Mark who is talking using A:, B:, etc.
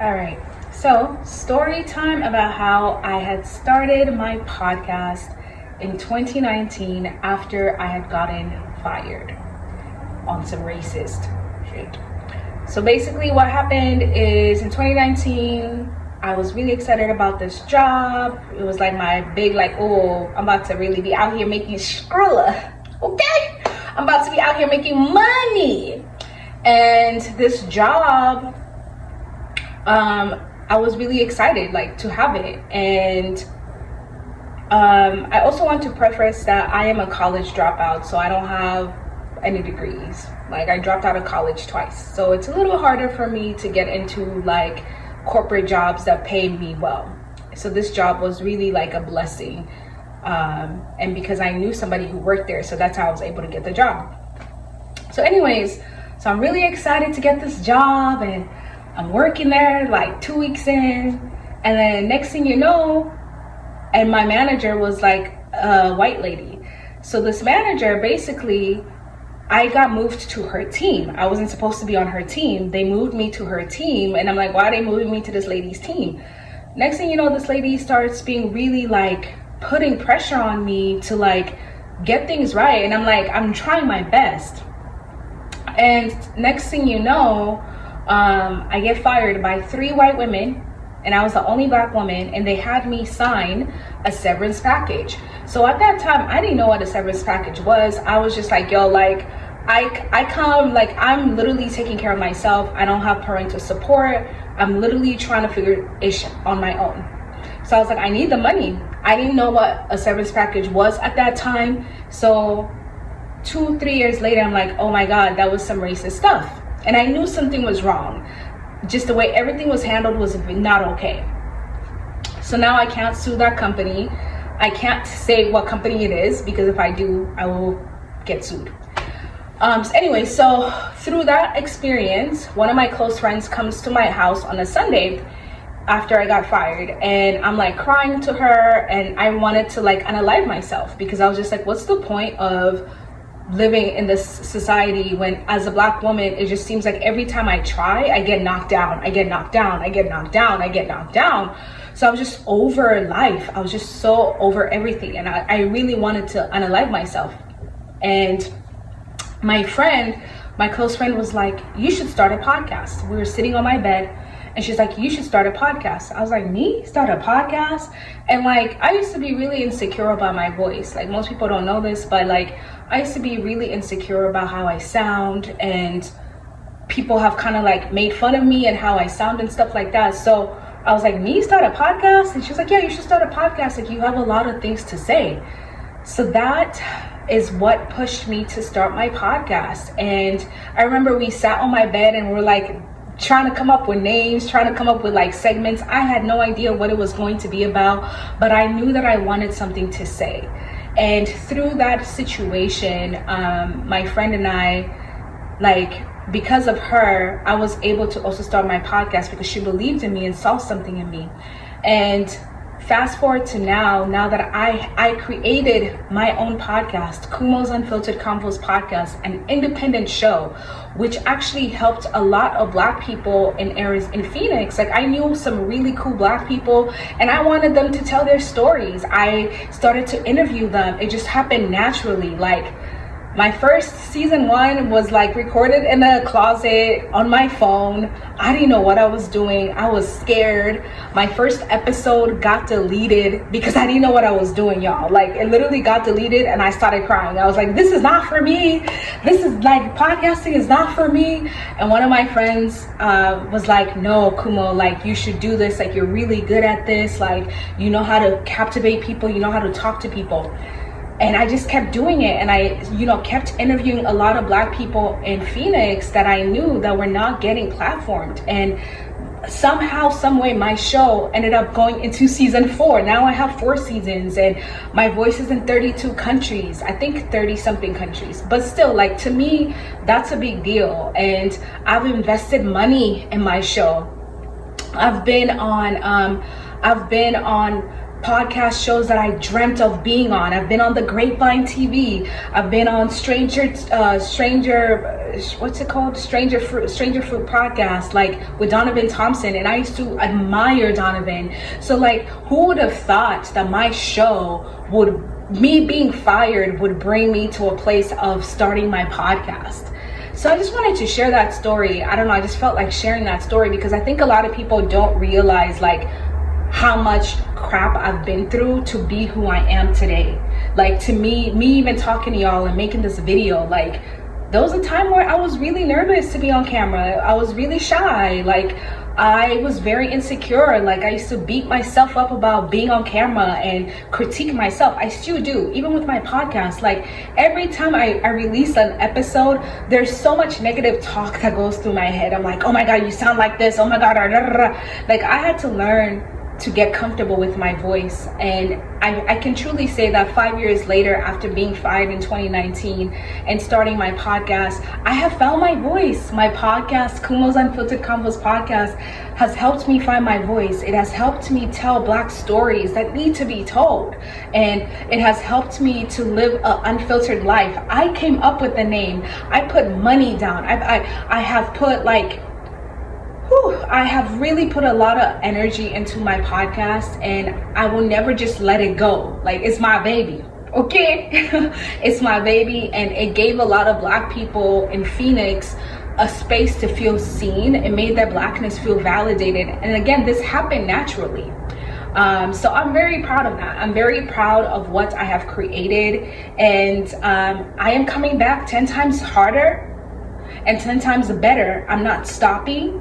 A: All right. So, story time about how I had started my podcast in 2019 after I had gotten fired on some racist shit. So basically what happened is in 2019, I was really excited about this job. It was like my big, oh, I'm about to really be out here making skrilla, okay? I'm about to be out here making money. And this job, I was really excited to have it. And I also want to preface that I am a college dropout, so I don't have any degrees. I dropped out of college twice, so it's a little harder for me to get into corporate jobs that pay me well. So this job was really a blessing, and because I knew somebody who worked there, so that's how I was able to get the job. So anyways, so I'm really excited to get this job, and I'm working there 2 weeks in, and then next thing you know, and my manager was a white lady. So this manager, basically, I got moved to her team. I wasn't supposed to be on her team. They moved me to her team, and I'm like, why are they moving me to this lady's team? Next thing you know, this lady starts being really putting pressure on me to get things right, and I'm trying my best. And next thing you know, I get fired by 3 white women, and I was the only black woman, and they had me sign a severance package. So at that time, I didn't know what a severance package was. I was just yo, I come, I'm literally taking care of myself. I don't have parental support. I'm literally trying to figure it on my own. So I was I need the money. I didn't know what a severance package was at that time. So 2-3 years later, I'm oh my God, that was some racist stuff. And I knew something was wrong. Just the way everything was handled was not okay. So now I can't sue that company. I can't say what company it is, because if I do, I will get sued. So through that experience, one of my close friends comes to my house on a Sunday after I got fired, and I'm crying to her, and I wanted to unalive myself, because I was just what's the point of living in this society when, as a black woman, it just seems every time I try, I get knocked down, I get knocked down, I get knocked down, I get knocked down. So I was just over life. I was just so over everything, and I really wanted to unalive myself. And my friend, my close friend, was you should start a podcast. We were sitting on my bed, and she's you should start a podcast. I was me? Start a podcast? And I used to be really insecure about my voice. Most people don't know this, but I used to be really insecure about how I sound, and people have kind of made fun of me and how I sound and stuff like that. So I was me, start a podcast? And she was yeah, you should start a podcast. You have a lot of things to say. So that is what pushed me to start my podcast. And I remember we sat on my bed and we're trying to come up with names, trying to come up with segments. I had no idea what it was going to be about, but I knew that I wanted something to say. And through that situation, my friend and I, because of her, I was able to also start my podcast, because she believed in me and saw something in me. And fast forward to now that I created my own podcast, Kumo's Unfiltered Convos Podcast, an independent show, which actually helped a lot of black people in areas in Phoenix. I knew some really cool black people, and I wanted them to tell their stories. I started to interview them. It just happened naturally. My first season 1 was recorded in a closet on my phone. I didn't know what I was doing. I was scared. My first episode got deleted because I didn't know what I was doing, y'all. It literally got deleted, and I started crying. I was this is not for me. This is podcasting is not for me. And one of my friends was no, Kumo, you should do this. You're really good at this. You know how to captivate people. You know how to talk to people. And I just kept doing it, and I kept interviewing a lot of black people in Phoenix that I knew that were not getting platformed. And somehow, some way, my show ended up going into season 4. Now I have 4 seasons, and my voice is in 32 countries. I think 30 something countries, but still, to me, that's a big deal. And I've invested money in my show. I've been on podcast shows that I dreamt of being on. I've been on the Grapevine TV. I've been on Stranger Fruit podcast, like with Donovan Thompson, and I used to admire Donovan. So like, who would have thought that my show me being fired would bring me to a place of starting my podcast? So I just wanted to share that story. I don't know, I just felt like sharing that story because I think a lot of people don't realize like how much crap I've been through to be who I am today. Like, to me even talking to y'all and making this video, like, there was a time where I was really nervous to be on camera. I was really shy. Like, I was very insecure. Like, I used to beat myself up about being on camera and critique myself. I still do, even with my podcast. Like, every time I release an episode, there's so much negative talk that goes through my head. I'm like, oh my God, you sound like this. Oh my God. Like, I had to learn to get comfortable with my voice, and I can truly say that 5 years later, after being fired in 2019 and starting my podcast, I have found my voice. My podcast, Kumo's Unfiltered Convos podcast, has helped me find my voice. It has helped me tell Black stories that need to be told, and it has helped me to live an unfiltered life. I came up with the name. I put money down. I have put like, I have really put a lot of energy into my podcast, and I will never just let it go. Like, it's my baby, okay? It's my baby, and it gave a lot of Black people in Phoenix a space to feel seen. It made their Blackness feel validated. And again, this happened naturally. So I'm very proud of that. I'm very proud of what I have created, and I am coming back 10 times harder and 10 times better. I'm not stopping.